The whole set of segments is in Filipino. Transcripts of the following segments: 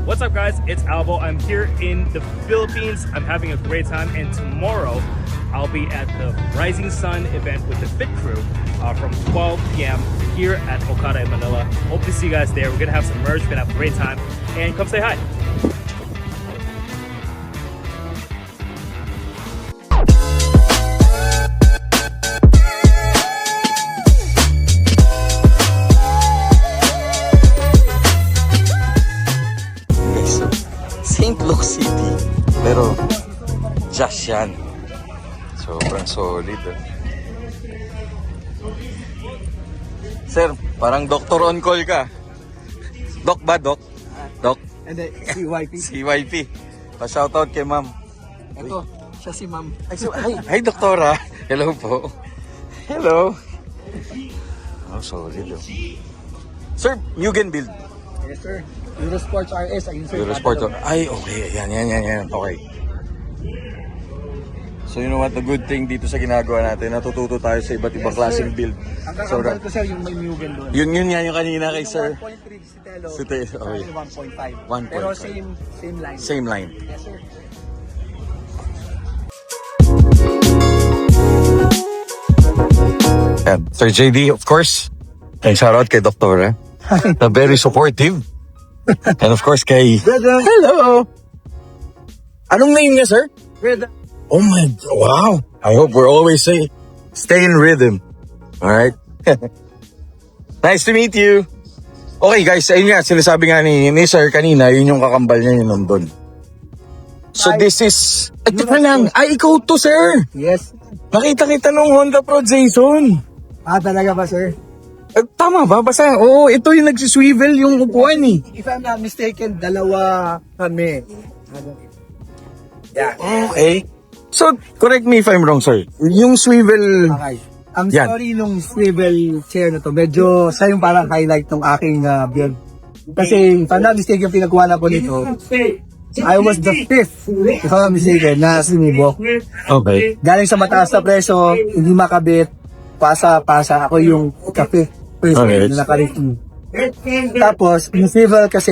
What's up guys, it's Albo. I'm here in the Philippines. I'm having a great time, and tomorrow I'll be at the Rising Sun event with the Fit Crew from 12 p.m. here at Okada in Manila. Hope to see you guys there. We're gonna have some merch, we're gonna have a great time, and come say hi. St. Luke City, pero just yan. Sobrang solid. Sir, parang doctor on call ka. Doc ba, Doc? Doc? Hindi, CYP. CYP. Pa-shoutout kay ma'am. Ito, siya si ma'am. Hi, doktora. Hello po. Hello. Oh, solid. Sir, Mugen build. Yes, sir. Eurosports RS. Ayun, sir. Eurosport. Ay, okay. Yan. Okay. So, you know what? The good thing dito sa ginagawa natin, natututo tayo sa iba't ibang klaseng build. Ang kakambal ko, sir, yung may Mugen doon. Yun yung kanina kay sir. 1.3 si Telo. Si Telo, okay. 1.5. Pero same line. Same line. Yes, sir. And Sir JD, of course. And shout out kay Doktora. Na very supportive. And of course kay... Brother. Hello! Anong name niya, sir? Brother. Oh my... Wow! I hope we're always stay in rhythm. Alright? Nice to meet you! Okay guys, ayun nga, sinasabi nga ni sir kanina, yun yung kakambal niya yun nandun. So this is... Ito pa lang! Ay, ikaw to, sir! Yes. Nakita kita nung Honda Pro Jason! Talaga ba, sir? Tama ba? Basta, ito yung nagsiswivel yung upuan eh. If I'm not mistaken, dalawa kami. Yeah. Okay. So, correct me if I'm wrong, sir. Yung swivel... Okay. Ang Yan. story nung swivel chair na to, medyo siya yung parang highlight ng aking build. Kasi, if I'm not mistaken, yung pinagawa na ko nito, I was the fifth, if I'm not mistaken, na sumubok. Okay. Galing sa mataas na preso, hindi makabit, pasa, ako yung kape. Okay. Na naka-review. Tapos, yung swivel kasi,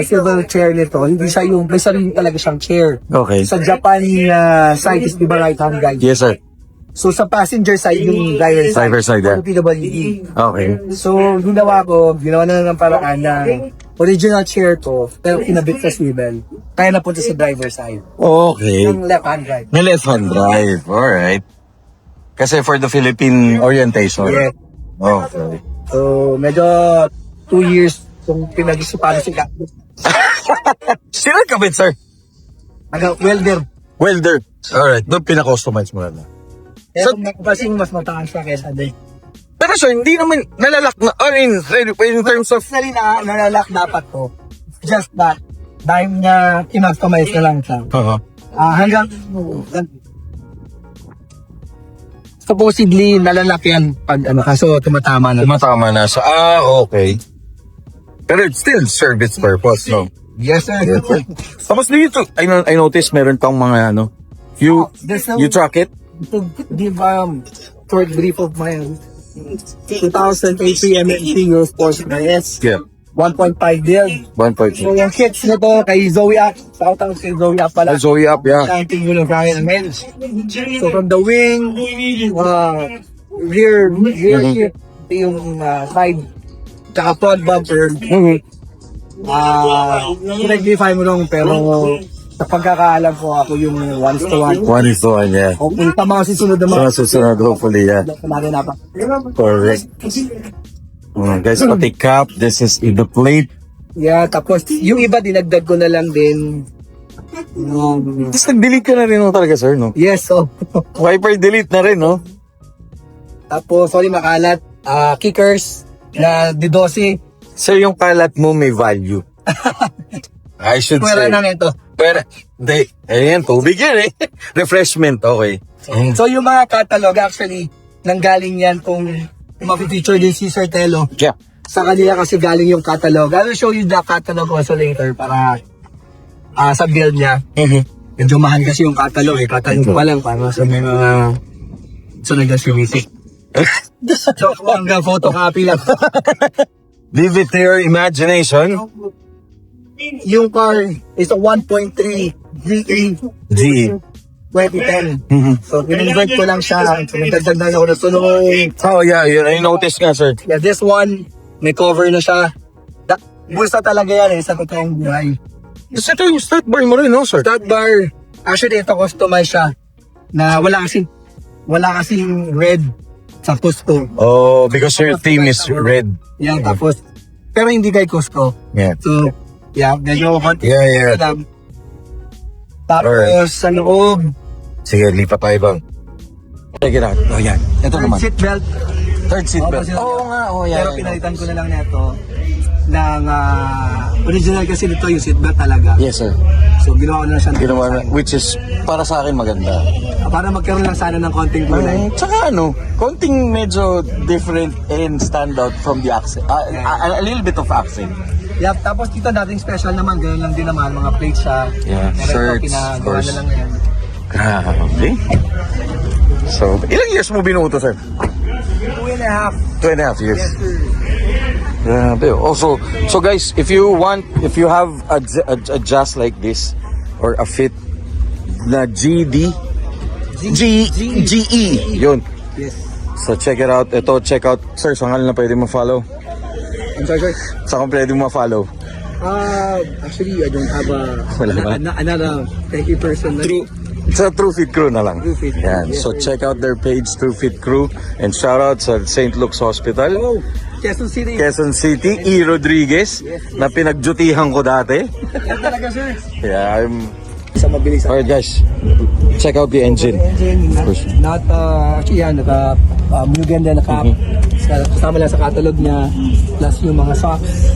swivel chair nito, hindi siya yung, may sarili talaga siyang chair. Okay. Sa Japan side is di ba right hand guide? Yes, sir. So sa passenger side, yung driver side. Driver side, yeah. PWD. Okay. So, ginawa na ng paraan na original chair to, pero kinabit sa swivel. Kaya napunta sa driver side. Okay. Yung left hand drive. Na left hand drive. Alright. Kasi for the Philippine orientation. Yeah. Okay. So, medyo 2 years kung pinag-isipan sila. Sino kabit, sir? Welder. Welder. Alright. Doon pina-customize mo na. Pero kasi mas mataas siya kaysa din. Pero sir, hindi naman nalalak na, in terms of... Personally na nalalak dapat to. Just that, dahil na in-customize na lang siya. Hanggang supposedly nalalak yan pag kaso tumatama na. Tumatama na sa... okay. Pero it's still service purpose, no? Yes, sir. Tapos dito, I noticed meron pang mga you track it? To give short brief of my 2008 PMMC Eurosports RS. Yeah. 1.5 build. 1.2. So yung kits nito kay Zoe Up. Shout out kay Zoe Up pala. Zoe up, yeah. Thank you ng Ryan and Mel. So from the wing, rear shift, yung side, tsaka front bumper. Correct me if I'm wrong, pero sa pagkakaalam ko ako yung 1:1. 1:1, yeah. Hopefully, tama kasi sunod na mga. Susunod, hopefully, yeah. Correct. Guys, pati cap, this is in the plate. Yeah, tapos yung iba dinagdag ko na lang din. Tapos nag-delete ka na rin talaga, sir, no? Yes, so. Wiper delete na rin, no? Tapos, sorry makalat, kickers na D12. Sir, yung kalat mo may value. I should Pwera say. na nito. Pero, hindi. Ayan, tubig yan eh. Refreshment, okay. So yung mga catalog, actually, nanggaling yan kung ma-feature din si Sir Telo. Yeah. Sa kanila kasi galing yung catalog. I will show you the catalog also later para sa build niya. Medyo mahal kasi yung catalog eh. Catalog pa lang para sa may mga nag-music. So hanggang photocopy lang. Leave it to your imagination. yung car is a 1.3 GE GE. 2010. Mhm. So, pinonvert ko lang siya. So, nagdagdag na ako ng sunog. Oh yeah, yun. I noticed nga, sir. Yeah, this one, may cover na siya. Bulsa talaga yan sa totoong buhay. Kasi ito yung start bar mo rin, no, sir? Start bar, actually ito customize siya na wala kasing red sa Cusco. Oh, because your theme is red. Yan, tapos, pero hindi kay Cusco. Yeah. So, yeah, medyo konti. Yeah. Tapos, sa loob, Sige, lipat tayo bang. Check it out. Oh, yan. Ito naman. seat belt. Third seat belt. Opposite. Oo nga, oh, yan. Pero pinalitan ko na lang nito ng original kasi nito yung seat belt talaga. Yes, sir. So, ginawa ko na lang siya. ng Ginawa na, design. which is, para sa akin maganda. Para magkaroon lang sana ng konting kulay. Tsaka ano, konting medyo different and stand out from the accent. A little bit of accent. Yeah, tapos dito dating special naman, ganyan lang din naman, mga plates siya. Yeah, Pero ito, shirts, of pinagawa course. na lang yan. Grabe. So, ilang years mo binuto, sir? 2.5. 2.5 years. Yes, sir. Grabe. Also, so guys, if you have a just like this or a fit na GE, yun. Yes. So check it out. Ito, check out. Sir, saan ka na pwede ma-follow? I'm sorry, sir. Saan ka pwede ma-follow? Actually, I don't have Wala ba? another techie person. Sa True Fit Crew na lang. True Fit. Yan. Yes, So sir. check out their page, True Fit Crew. And shout out sa St. Luke's Hospital. Oh, Quezon City. Quezon City, E. Rodriguez, na pinagdutihan ko dati. Yan talaga, sir. Yeah, I'm... Sa mabilis. Alright guys, check out the engine. Engine, not actually yan, Mugen din, kasama lang sa catalog niya, plus yung mga socks.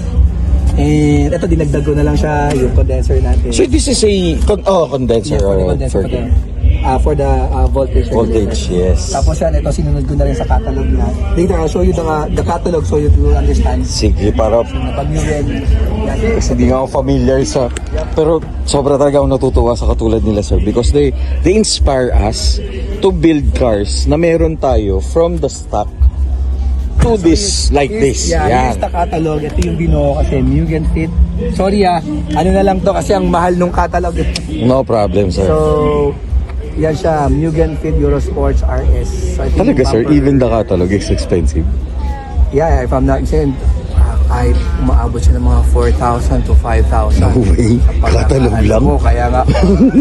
And ito, dinagdag ko na lang siya, yung condenser natin. So this is a condenser. Yes, for the condenser, for the voltage. Voltage, yes. Tapos yan, ito sinunod ko na rin sa catalog niya. Later, I'll show you the catalog so you will understand. Sige, para Pag Mugen, yan. kasi di nga ako familiar sa... Pero sobra talaga ako natutuwa sa katulad nila, sir, because they inspire us to build cars na meron tayo from the stock to this, like this. Yeah, Yan. here's the catalog. Ito yung binuo kasi Mugen Fit. Sorry ano na lang to kasi ang mahal nung catalog. No problem, sir. So, yan siya, Mugen Fit Eurosports RS. So, ito yung Talaga, sir, bumper. even the catalog is expensive. Yeah, if I'm not mistaken, ay umaabot siya ng mga 4,000 to 5,000. No way. Catalog lang? Ko, kaya nga,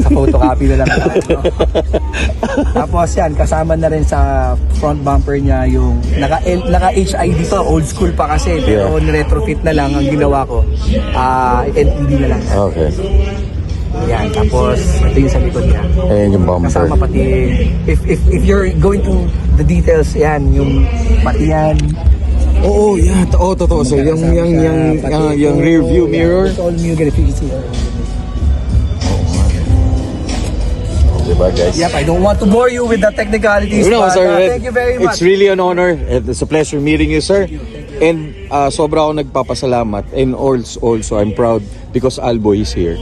sa photocopy na lang tayo. No? Tapos yan, kasama na rin sa front bumper niya yung naka-HID to, old school pa kasi. Pero retrofit na lang ang ginawa ko. LED na lang. Okay. Yan, tapos ito yung sa likod niya. Ayan yung bumper. Kasama pati, if you're going to the details, yan, yung pati yan. Oo, yeah. Oo, totoo, sir. Yung rear view mirror. It's all Mugen if you can see. Diba, guys? Yep, I don't want to bore you with the technicalities. No, but, sir. thank you very much. It's really an honor. It's a pleasure meeting you, sir. And sobra ako nagpapasalamat. And also, I'm proud because Albo is here.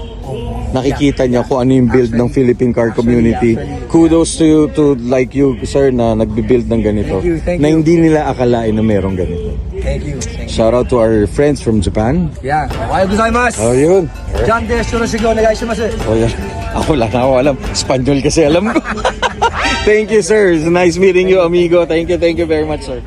Nakikita niya kung ano yung build ng Philippine car community. Kudos to like you, sir, na nagbi-build ng ganito. Thank Na you. hindi nila akalain na merong ganito. Thank you. Thank you. Shout out to our friends from Japan. Yeah. Ohayou gozaimasu. Oh, yun. John Desh, yoroshiku onegaishimasu. Oh, yeah. Ako lang ako alam. Espanyol kasi alam ko. Thank you, sir. It's nice meeting you, amigo. Thank you very much, sir.